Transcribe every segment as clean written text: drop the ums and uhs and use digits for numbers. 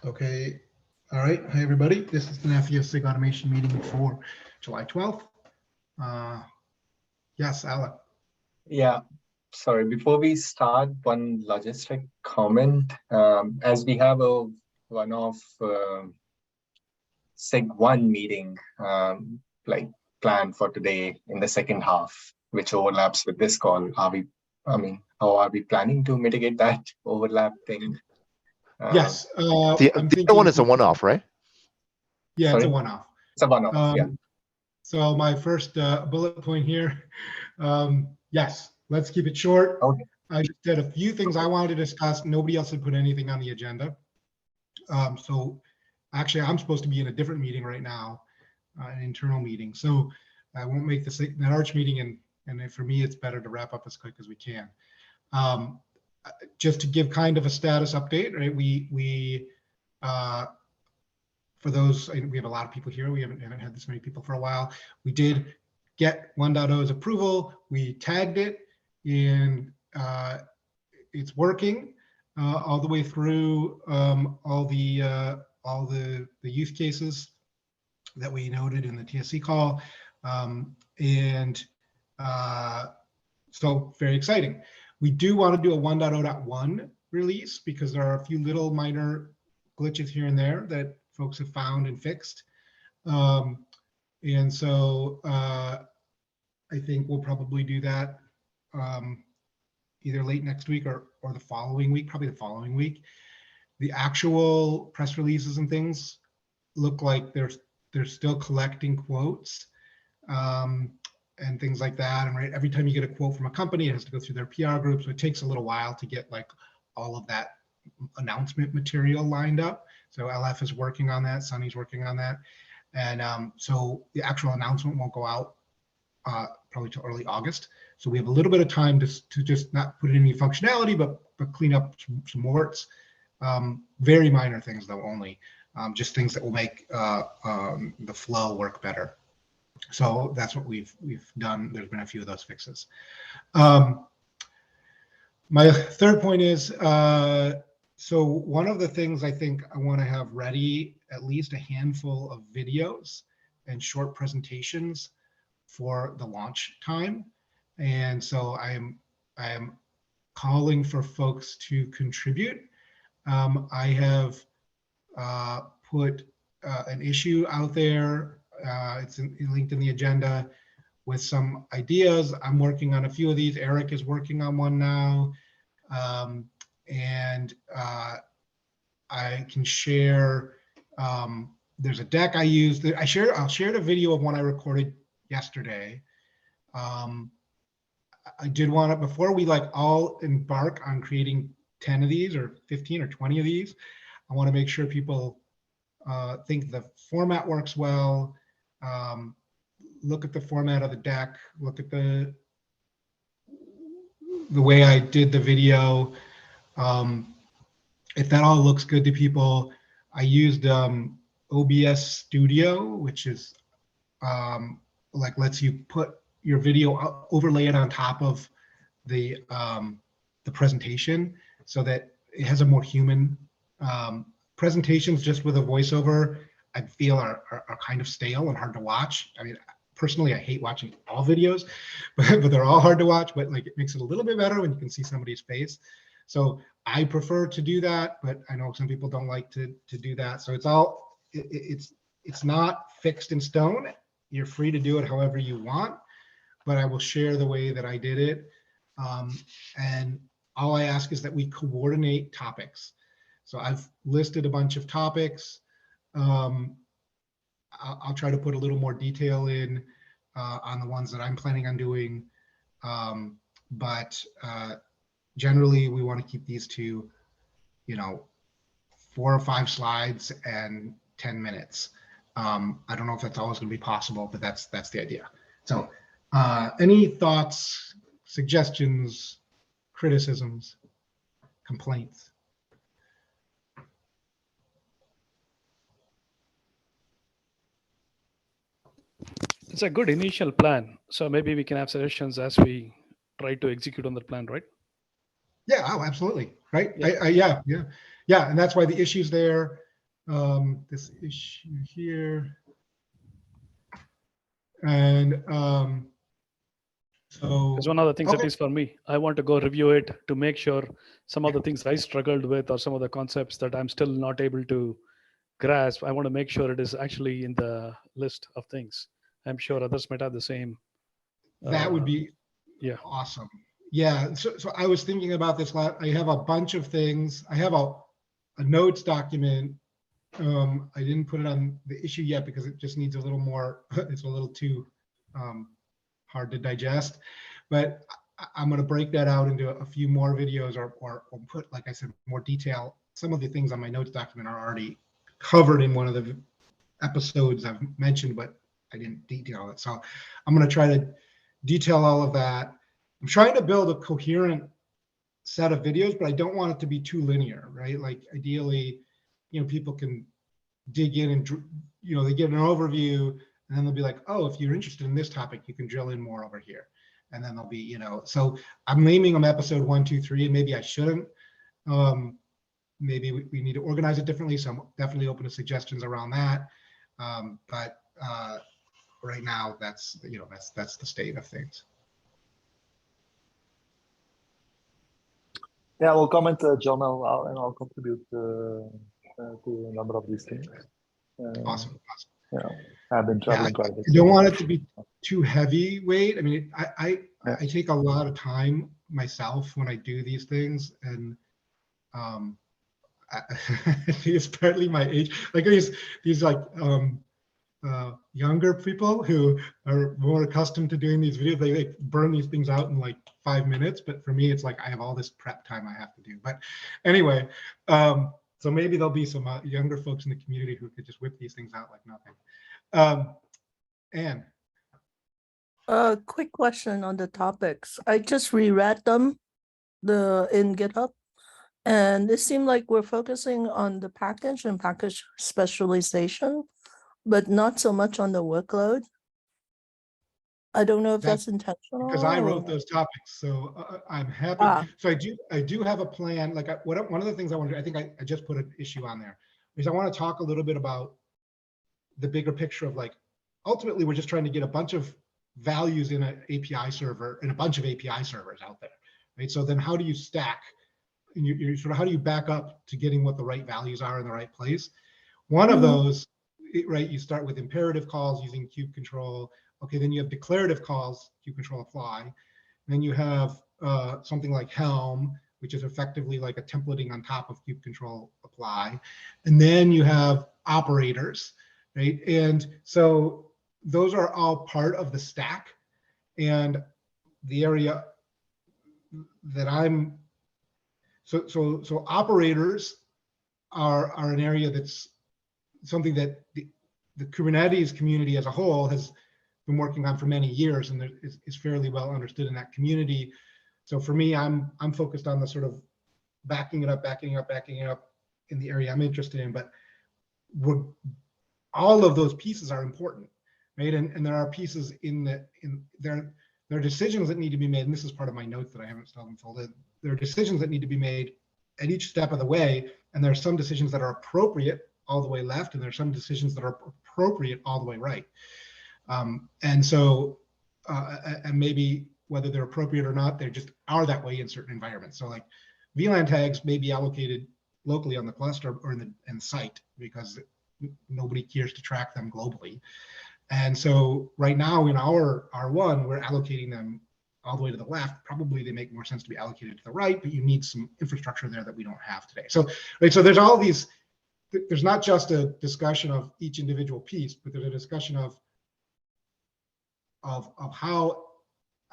Okay. All right. Hi, everybody. This is the NAFIO SIG automation meeting for July 12th. Yes, Alec. Yeah, sorry. Before we start, one logistic comment. As we have a one-off SIG 1 meeting like planned for today in the second half, which overlaps with this call. How are we planning to mitigate that overlap thing? Yes. The other one is a one-off, right? Yeah, Sorry? it's a one-off. It's a one-off, yeah. So my first bullet point here, yes, let's keep it short. Okay. I just had a few things I wanted to discuss. Nobody else had put anything on the agenda. So actually, I'm supposed to be in a different meeting right now, an internal meeting. So I won't make that Arch meeting, and for me, it's better to wrap up as quick as we can. Just to give kind of a status update, right? We for those, we have a lot of people here. We haven't had this many people for a while. We did get 1.0's approval. We tagged it, and it's working all the way through all the use cases that we noted in the TSC call, so very exciting. We do want to do a 1.0.1 release because there are a few little minor glitches here and there that folks have found and fixed. And so I think we'll probably do that either late next week or the following week, probably the following week. The actual press releases and things look like they're still collecting quotes and things like that. And right, every time you get a quote from a company, it has to go through their PR group. So it takes a little while to get like all of that announcement material lined up. So LF is working on that, Sunny's working on that. And so the actual announcement won't go out probably till early August. So we have a little bit of time to just not put in any functionality, but clean up some warts. Very minor things though, only just things that will make the flow work better. So that's what we've done. There's been a few of those fixes. My third point is, so one of the things I think I want to have ready, at least a handful of videos and short presentations for the launch time. And so I am calling for folks to contribute. I have put an issue out there. It's linked in the agenda with some ideas. I'm working on a few of these. Eric is working on one now. And I can share, there's a deck I used. I'll share the video of one I recorded yesterday. I did want to, before we like all embark on creating 10 of these or 15 or 20 of these, I want to make sure people think the format works well. Look at the format of the deck, look at the way I did the video. If that all looks good to people, I used OBS Studio, which is like lets you put your video, overlay it on top of the presentation so that it has a more human presentations. Just with a voiceover, I feel are kind of stale and hard to watch. I mean, personally, I hate watching all videos, but they're all hard to watch, but like it makes it a little bit better when you can see somebody's face. So I prefer to do that, but I know some people don't like to do that. So it's not fixed in stone. You're free to do it however you want, but I will share the way that I did it. And all I ask is that we coordinate topics. So I've listed a bunch of topics. I'll try to put a little more detail in on the ones that I'm planning on doing. But generally, we want to keep these to, 4 or 5 slides and 10 minutes. I don't know if that's always going to be possible, but that's the idea. So any thoughts, suggestions, criticisms, complaints? It's a good initial plan. So maybe we can have suggestions as we try to execute on the plan, right? Yeah, oh, absolutely. Right. Yeah. Yeah. And that's why the issue's there. this issue here. And so, There's one other thing, okay. at least for me. I want to go review it to make sure some of the things I struggled with or some of the concepts that I'm still not able to grasp. I want to make sure it is actually in the list of things. I'm sure others might have the same. That would be yeah. awesome. Yeah. So I was thinking about this. I have a bunch of things. I have a notes document. I didn't put it on the issue yet because it just needs a little more. It's a little too hard to digest. But I'm going to break that out into a few more videos or put, like I said, more detail. Some of the things on my notes document are already covered in one of the episodes I've mentioned, but I didn't detail it. So I'm going to try to detail all of that. I'm trying to build a coherent set of videos, but I don't want it to be too linear, right? Like ideally, people can dig in and, they get an overview and then they'll be like, oh, if you're interested in this topic, you can drill in more over here. And then they'll be, so I'm naming them episode 1, 2, 3, and maybe I shouldn't. Maybe we need to organize it differently. So I'm definitely open to suggestions around that. But right now, that's the state of things. Yeah, we'll comment, John, and I'll contribute to a number of these things. Awesome. Yeah, I've been traveling quite a bit. I don't want it to be too heavyweight. I mean, I take a lot of time myself when I do these things, and it's partly my age. Like these like younger people who are more accustomed to doing these videos, they burn these things out in like 5 minutes. But for me, it's like I have all this prep time I have to do. But anyway, so maybe there'll be some younger folks in the community who could just whip these things out like nothing. Anne. Quick question on the topics. I just reread them in GitHub, and it seemed like we're focusing on the package and package specialization, but not so much on the workload. I don't know if that's intentional. Because I wrote those topics, so I'm happy. So I do have a plan. Like one of the things I want to do, I think I just put an issue on there, is I want to talk a little bit about the bigger picture of like, ultimately, we're just trying to get a bunch of values in an API server and a bunch of API servers out there, right? So then how do you stack? And you sort of, how do you back up to getting what the right values are in the right place? One of those, right, you start with imperative calls using kube control. Okay, then you have declarative calls, kube control apply. Then you have something like Helm, which is effectively like a templating on top of kube control apply. And then you have operators, right? And so those are all part of the stack. And the area that I'm, so operators are an area that's something that the Kubernetes community as a whole has been working on for many years, and is fairly well understood in that community. So for me, I'm focused on the sort of backing it up in the area I'm interested in. But all of those pieces are important, right? And there are pieces there are decisions that need to be made, and this is part of my notes that I haven't still unfolded. There are decisions that need to be made at each step of the way, and there are some decisions that are appropriate all the way left, and there are some decisions that are appropriate all the way right. And so, and maybe whether they're appropriate or not, they just are that way in certain environments. So like VLAN tags may be allocated locally on the cluster or in the site because nobody cares to track them globally. And so right now in our R1, we're allocating them all the way to the left. Probably they make more sense to be allocated to the right, but you need some infrastructure there that we don't have today. So, right, so there's all these, there's not just a discussion of each individual piece, but there's a discussion of how,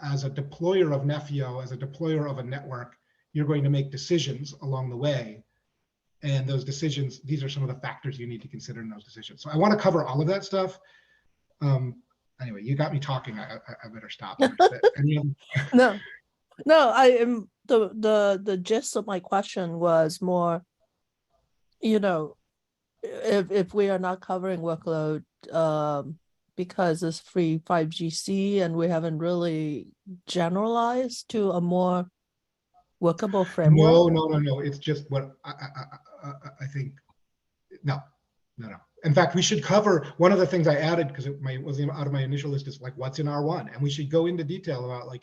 as a deployer of Nefio, as a deployer of a network, you're going to make decisions along the way. And those decisions, these are some of the factors you need to consider in those decisions. So I want to cover all of that stuff. Anyway, you got me talking. I better stop. No, I am the gist of my question was more, if we are not covering workload because it's free 5GC and we haven't really generalized to a more workable framework. No. It's just what I think. No, No. In fact, we should cover, one of the things I added, because it wasn't out of my initial list, is like what's in R1. And we should go into detail about like,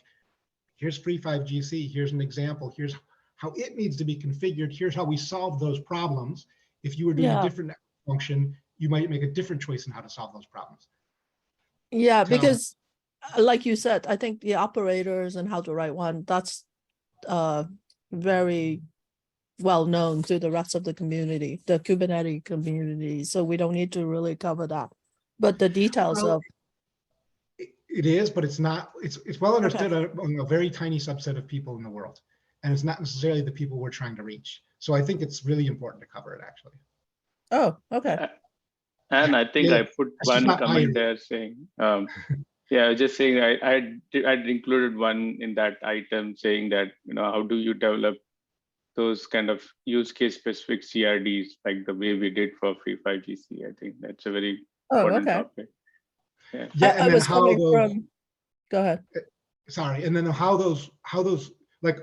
here's free 5GC, here's an example, here's how it needs to be configured, here's how we solve those problems. If you were doing a Yeah. different function, you might make a different choice in how to solve those problems. Yeah, So- because like you said, I think the operators and how to write one, that's very well known to the rest of the community, the Kubernetes community. So we don't need to really cover that. But the details Well, of It is, but it's not, it's well understood among a very tiny subset of people in the world. And it's not necessarily the people we're trying to reach. So I think it's really important to cover it, actually. oh, okay. And I think Yeah, I put that's just one not my comment area. there saying, yeah, just saying I'd included one in that item saying that, how do you develop those kind of use case specific CRDs like the way we did for free 5GC. I think that's a very Oh, important okay. topic. Yeah. Yeah, I and then was how coming those, from, go ahead. sorry, and then how those, like,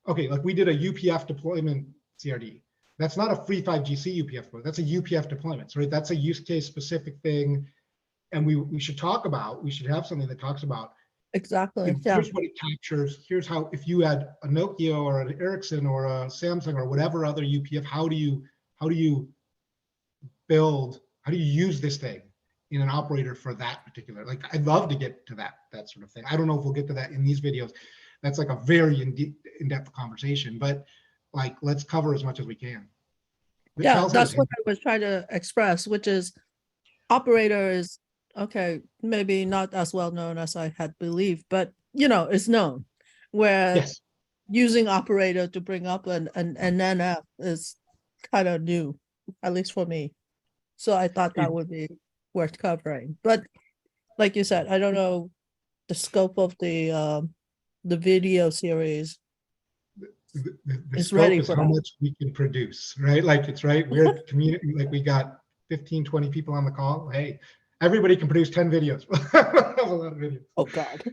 okay, like we did a UPF deployment CRD. That's not a free 5GC UPF deployment. That's a UPF deployment, right? That's a use case specific thing. And we should talk about, we should have something that talks about, Exactly. Yeah. here's what it captures. Here's how, if you had a Nokia or an Ericsson or a Samsung or whatever other UPF, how do you build, how do you use this thing in an operator for that particular, like, I'd love to get to that sort of thing. I don't know if we'll get to that in these videos. That's like a very in-depth conversation, but like, let's cover as much as we can. But Yeah, Charles that's has- what I was trying to express, which is operator is, okay, maybe not as well known as I had believed, but it's known. Where Yes, using operator to bring up an NF is kind of new, at least for me. So I thought that would be worth covering. But like you said, I don't know the scope of the video series. the It's scope ready is for how that. much we can produce, right? Like, it's right, we're a community, like we got 15, 20 people on the call. Hey, everybody can produce 10 videos. That's a lot of videos. Oh God.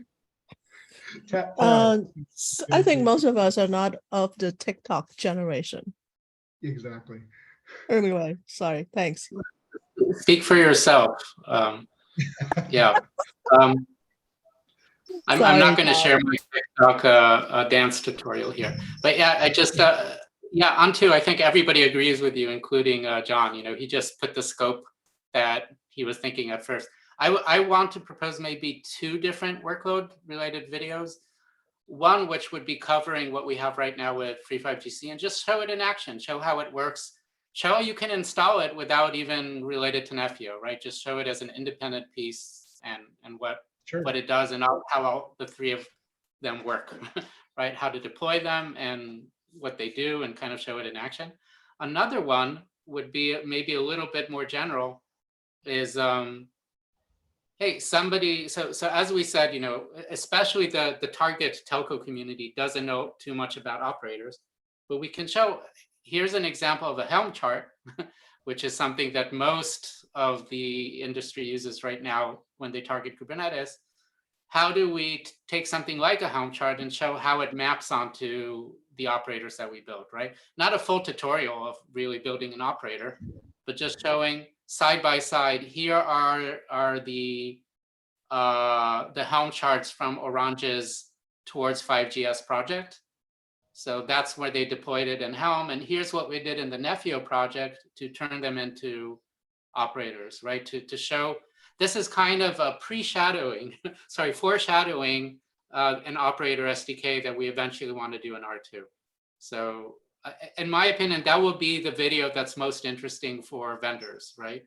10. I think most of us are not of the TikTok generation. Exactly. Anyway, sorry. Thanks. Speak for yourself. Yeah. I'm Sorry, not going to Bob. share my TikTok dance tutorial here, but yeah, I just yeah. Onto, I think everybody agrees with you, including John. He just put the scope that he was thinking at first. I want to propose maybe two different workload related videos. One which would be covering what we have right now with Free 5GC and just show it in action, show how it works, show how you can install it without even related to Nepio, right? Just show it as an independent piece and what it does and how all the three of them work, right? How to deploy them and what they do and kind of show it in action. Another one would be maybe a little bit more general is, hey, somebody, so as we said, especially the target telco community doesn't know too much about operators, but we can show, here's an example of a Helm chart, which is something that most of the industry uses right now when they target Kubernetes. How do we take something like a Helm chart and show how it maps onto the operators that we build, right? Not a full tutorial of really building an operator, but just showing side by side, here are the Helm charts from Orange's Towards 5GS project. So that's where they deployed it in Helm. And here's what we did in the Nepio project to turn them into operators, right? To show, this is kind of a foreshadowing an operator SDK that we eventually want to do in R2. So in my opinion, that will be the video that's most interesting for vendors, right?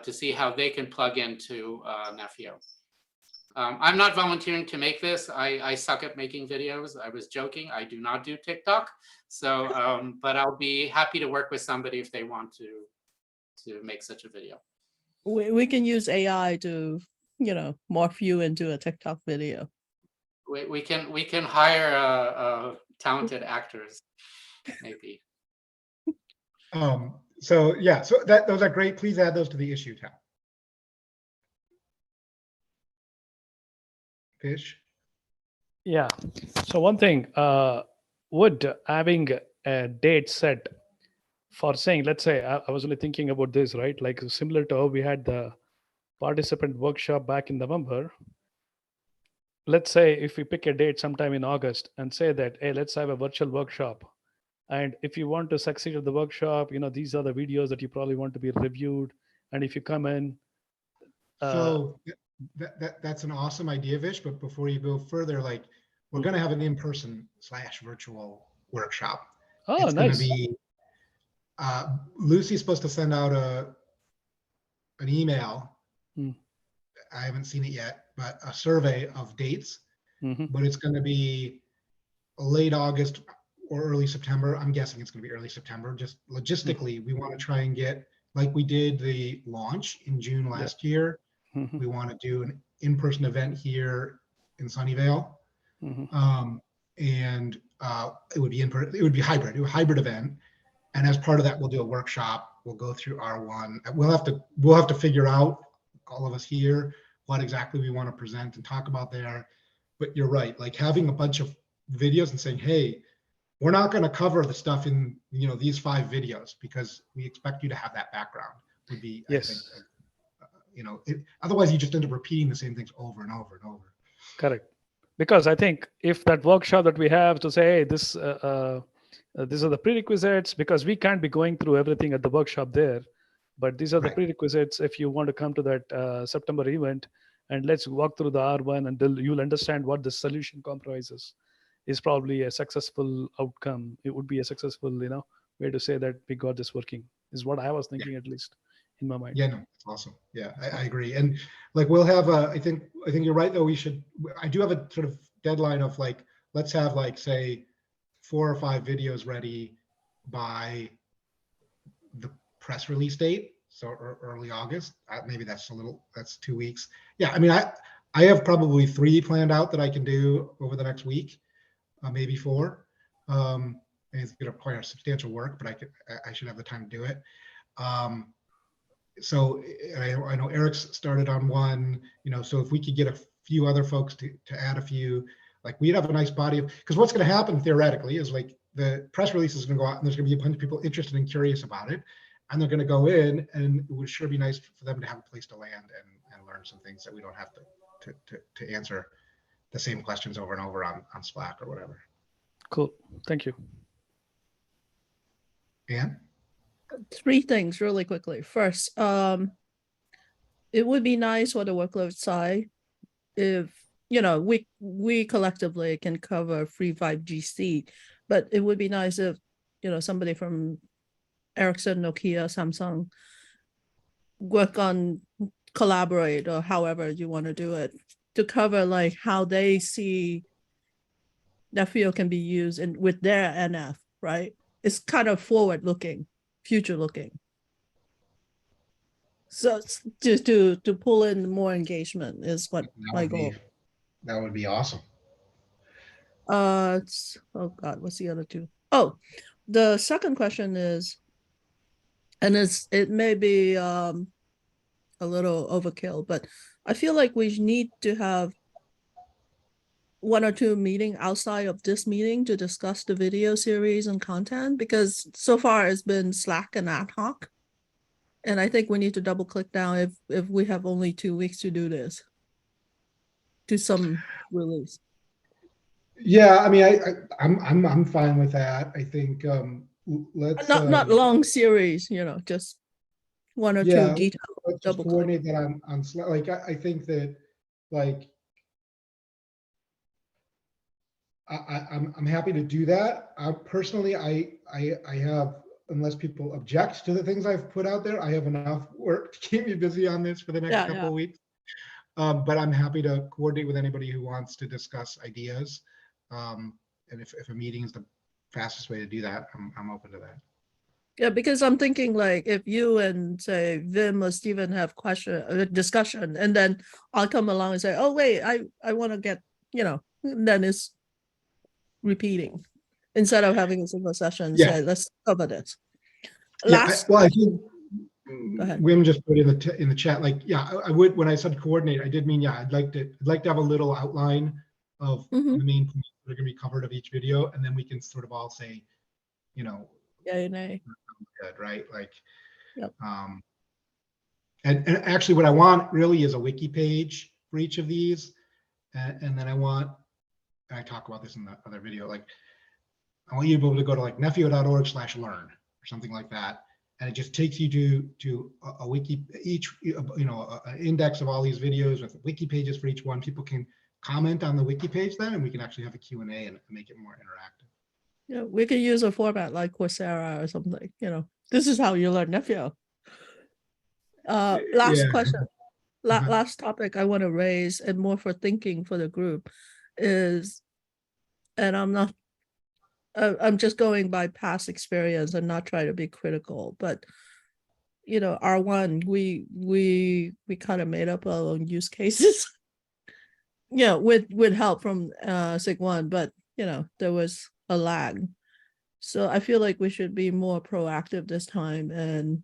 To see how they can plug into Nepio. I'm not volunteering to make this. I suck at making videos. I was joking. I do not do TikTok. So, but I'll be happy to work with somebody if they want to make such a video. We can use AI to, morph you into a TikTok video. We can hire talented actors, maybe. So yeah, so those are great. Please add those to the issue tab. Fish. Yeah. So one thing, would having a date set for saying, let's say, I was only thinking about this, right? Like similar to how we had the participant workshop back in November. Let's say if we pick a date sometime in August and say that, hey, let's have a virtual workshop. And if you want to succeed at the workshop, these are the videos that you probably want to be reviewed. And if you come in, So that's an awesome idea, Vish, but before you go further, like we're going to have an in-person / virtual workshop. oh, It's going to nice. be, Lucy's supposed to send out an email. I haven't seen it yet, but a survey of dates, but it's going to be late August or early September. I'm guessing it's going to be early September. Just logistically, we want to try and get, like we did the launch in June last year. We want to do an in-person event here in Sunnyvale. And it would be it would be hybrid, a hybrid event. And as part of that, we'll do a workshop. We'll go through R1. We'll have to figure out, all of us here, what exactly we want to present and talk about there. But you're right, like having a bunch of videos and saying, hey, we're not going to cover the stuff in these 5 videos because we expect you to have that background would be, yes. I think, otherwise you just end up repeating the same things over and over and over. Correct. Because I think if that workshop that we have to say, hey, these are the prerequisites, because we can't be going through everything at the workshop there, but these are the prerequisites if you want to come to that September event, and let's walk through the R1 and you'll understand what the solution comprises is probably a successful outcome. It would be a successful, way to say that we got this working, is what I was thinking, at least in my mind. Yeah, no, that's awesome. Yeah, I agree. And like, we'll have I think you're right though. I do have a sort of deadline of like, let's have like, say 4 or 5 videos ready by the press release date. So early August, maybe that's 2 weeks. Yeah. I mean, I have probably 3 planned out that I can do over the next week, maybe 4. And it's going to require substantial work, but I should have the time to do it. So I know Eric's started on one, so if we could get a few other folks to add a few, like we'd have a nice body of, because what's going to happen theoretically is like the press release is going to go out and there's going to be a bunch of people interested and curious about it. And they're going to go in, and it would sure be nice for them to have a place to land and learn some things that we don't have to answer the same questions over and over on Slack or whatever. Cool. Thank you. Ann? 3 things really quickly. First, it would be nice for the workload side if, we collectively can cover free 5GC, but it would be nice if, somebody from Ericsson, Nokia, Samsung collaborate or however you want to do it to cover like how they see that field can be used with their NF, right? It's kind of forward looking, future looking. So just to pull in more engagement is what my goal. That would be awesome. Oh God, what's the other 2? Oh, the second question is, and it may be a little overkill, but I feel like we need to have 1 or 2 meetings outside of this meeting to discuss the video series and content, because so far it's been Slack and ad hoc. And I think we need to double click down if we have only 2 weeks to do this, to some release. Yeah, I mean, I'm fine with that. I think let's not long series, just 1 or 2 details. Let's just coordinate that on Slack. Like I think that like I'm happy to do that. Personally, I have, unless people object to the things I've put out there, I have enough work to keep me busy on this for the next couple of weeks. But I'm happy to coordinate with anybody who wants to discuss ideas. And if a meeting is the fastest way to do that, I'm open to that. Yeah, because I'm thinking like if you and say Vim or Steven have discussion, and then I'll come along and say, oh wait, I want to get, then it's repeating instead of having a single session. Say, let's cover this. I think Go ahead. Wim just put in the chat, like, I would, when I said coordinate, I did mean, I'd like to have a little outline of the main points that are going to be covered of each video, and then we can sort of all say, yeah, nay. sounds good, right? Like, Yep. And actually what I want really is a wiki page for each of these. And then I want, and I talk about this in the other video, like I want you to be able to go to like nephew.org/learn or something like that. And it just takes you to a wiki, each, an index of all these videos with wiki pages for each one. People can comment on the wiki page then, and we can actually have a Q&A and make it more interactive. Yeah, we could use a format like Coursera or something, this is how you learn Nephew. Last Yeah. question. Uh-huh. Last topic I want to raise, and more for thinking for the group, is, and I'm just going by past experience and not trying to be critical, but R1, we kind of made up our own use cases. With help from SIG 1, but there was a lag. So I feel like we should be more proactive this time and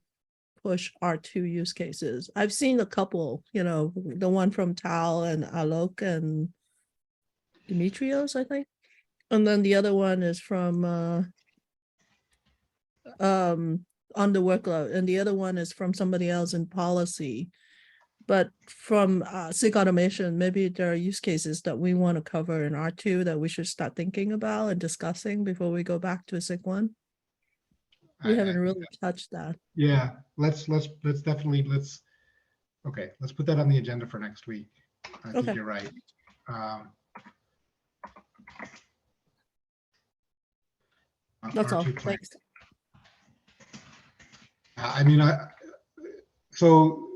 push R2 use cases. I've seen a couple, the one from Tal and Alok and Dimitrios, I think. And then the other one is from on the workload, and the other one is from somebody else in policy. But from SIG automation, maybe there are use cases that we want to cover in R2 that we should start thinking about and discussing before we go back to SIG 1. We haven't really touched that. Yeah, let's definitely, okay, let's put that on the agenda for next week. I think Okay. you're right. That's all. R2 plan. Thanks. I mean, so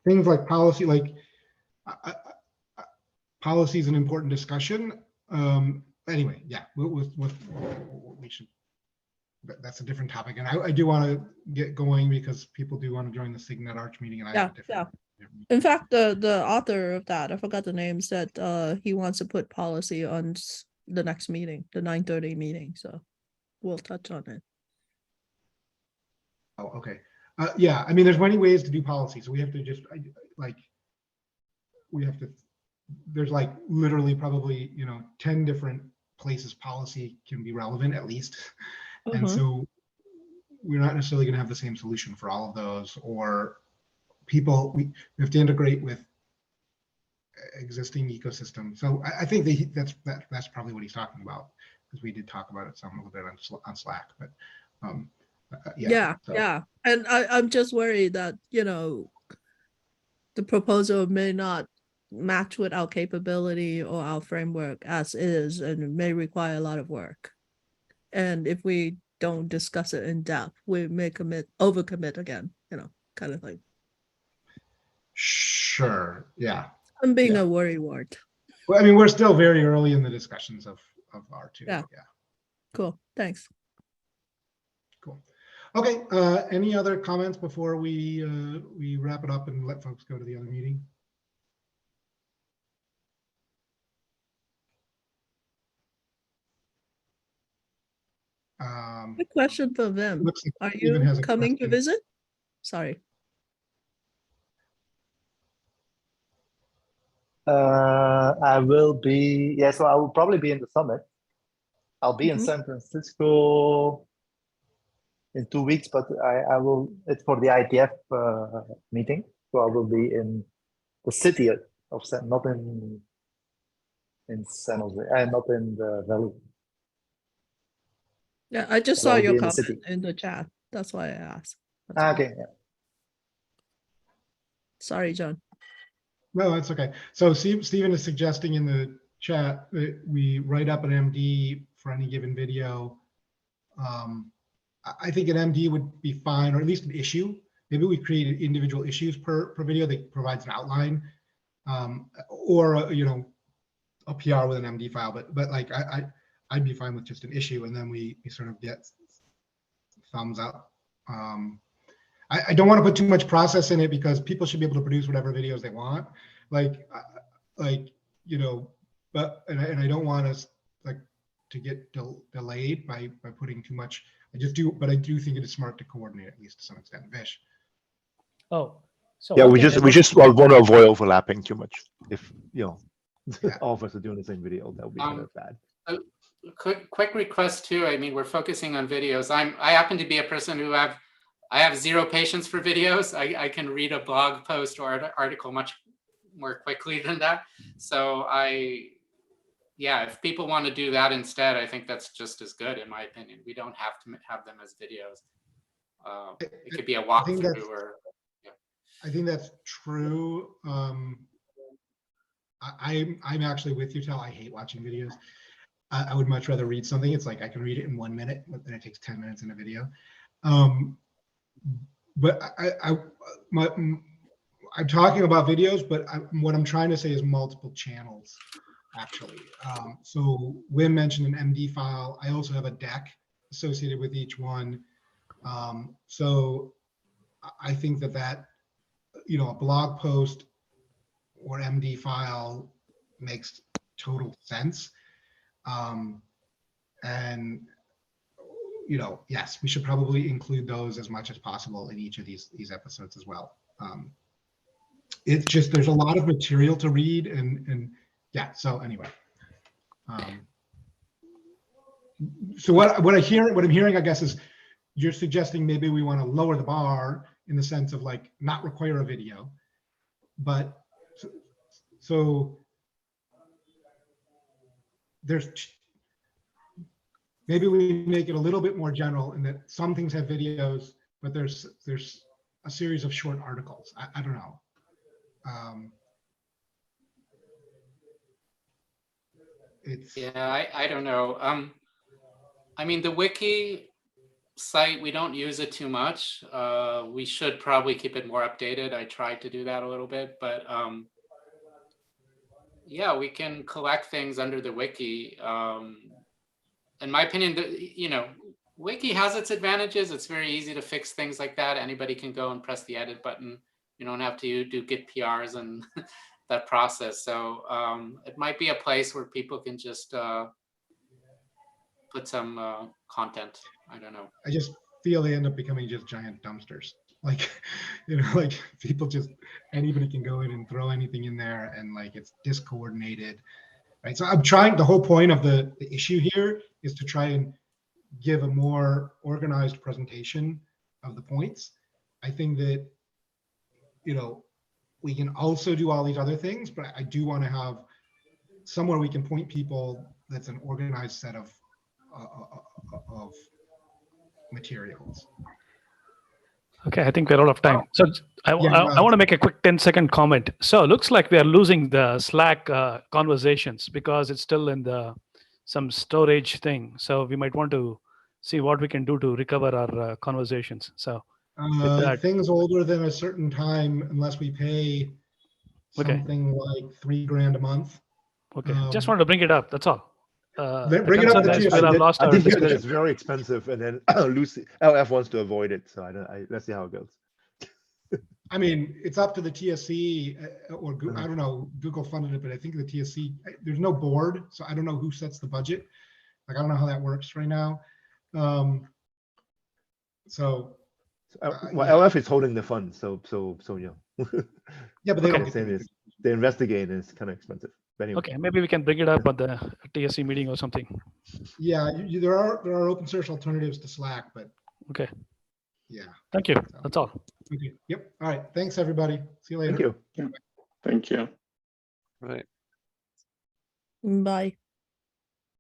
things like policy, like policy is an important discussion. Anyway, yeah, we should. That's a different topic, and I do want to get going because people do want to join the SIGNet Arch meeting, and I have a different. In fact, the author of that, I forgot the name, said he wants to put policy on the next meeting, the 9:30 meeting. So we'll touch on it. Oh, okay. Yeah, I mean, there's many ways to do policy, so we have to just there's like literally probably 10 different places policy can be relevant at least. And so we're not necessarily going to have the same solution for all of those, or people, we have to integrate with existing ecosystem. So I think that's probably what he's talking about, because we did talk about it some a little bit on Slack, but Yeah. And I'm just worried that, the proposal may not match with our capability or our framework as is, and it may require a lot of work. And if we don't discuss it in depth, we may overcommit again, kind of thing. Sure. Yeah. I'm being a worrywart. Well, I mean, we're still very early in the discussions of R2. Yeah. Cool. Thanks. Cool. Okay. Any other comments before we wrap it up and let folks go to the other meeting? Good question for them. Looks like Are Stephen you has a coming to question. visit? Sorry. I will be, so I will probably be in the summit. I'll be in San Francisco in 2 weeks, but I will, it's for the ITF meeting. So I will be in the city of San, not in San Jose, not in the valley. Yeah, I just But saw I'll be your in the comment city. in the chat. That's why I asked. That's all. Okay. Sorry, John. No, that's okay. So Stephen is suggesting in the chat that we write up an MD for any given video. I think an MD would be fine, or at least an issue. Maybe we create individual issues per video that provides an outline, or a PR with an MD file. But like I'd be fine with just an issue, and then we sort of get thumbs up. I don't want to put too much process in it, because people should be able to produce whatever videos they want. But I don't want us to get delayed by putting too much. But I do think it is smart to coordinate, at least to some extent. Vish. Oh, so Yeah, one we thing just want to avoid overlapping too much. If all of us are doing the same video, that would be kind of bad. quick request too. I mean, we're focusing on videos. I happen to be a person who I have zero patience for videos. I can read a blog post or article much more quickly than that. So yeah, if people want to do that instead, I think that's just as good, in my opinion. We don't have to have them as videos. It could be a walkthrough or. I think that's true. I'm actually with you, Tal. I hate watching videos. I would much rather read something. It's like I can read it in 1 minute, but then it takes 10 minutes in a video. But I'm talking about videos, but what I'm trying to say is multiple channels, actually. So Wim mentioned an MD file. I also have a deck associated with each one. So I think that a blog post or MD file makes total sense. And yes, we should probably include those as much as possible in each of these episodes as well. It's just there's a lot of material to read, and yeah. So anyway, so what I'm hearing, I guess, is you're suggesting maybe we want to lower the bar in the sense of like not require a video, but so maybe we make it a little bit more general in that some things have videos, but there's a series of short articles. I don't know. Yeah, I don't know. I mean, the wiki site, we don't use it too much. We should probably keep it more updated. I tried to do that a little bit, but yeah, we can collect things under the wiki. In my opinion, wiki has its advantages. It's very easy to fix things like that. Anybody can go and press the edit button. You don't have to do Git PRs and that process. So it might be a place where people can just put some content. I don't know. I just feel they end up becoming just giant dumpsters. Like, like people anybody can go in and throw anything in there, and like it's discoordinated, right? So I'm trying. The whole point of the issue here is to try and give a more organized presentation of the points. I think that we can also do all these other things, but I do want to have somewhere we can point people that's an organized set of materials. Okay, I think we're out of time. So I want to make a quick 10-second comment. So it looks like we are losing the Slack conversations because it's still in some storage thing. So we might want to see what we can do to recover our conversations. So things older than a certain time, unless we pay something like $3,000 a month. Okay, just wanted to bring it up. That's all. Bring it up. I think that it's very expensive, and then LF wants to avoid it. So let's see how it goes. I mean, it's up to the TSC or I don't know. Google funded it, but I think the TSC. There's no board, so I don't know who sets the budget. Like I don't know how that works right now. LF is holding the funds, so yeah, but they don't. They investigate, and it's kind of expensive. But anyway. Okay, maybe we can bring it up at the TSC meeting or something. Yeah, there are open source alternatives to Slack, but okay. Yeah. Thank you. That's all. Okay. Yep. All right. Thanks, everybody. See you later. Thank you. Yeah. Thank you. Right. Bye.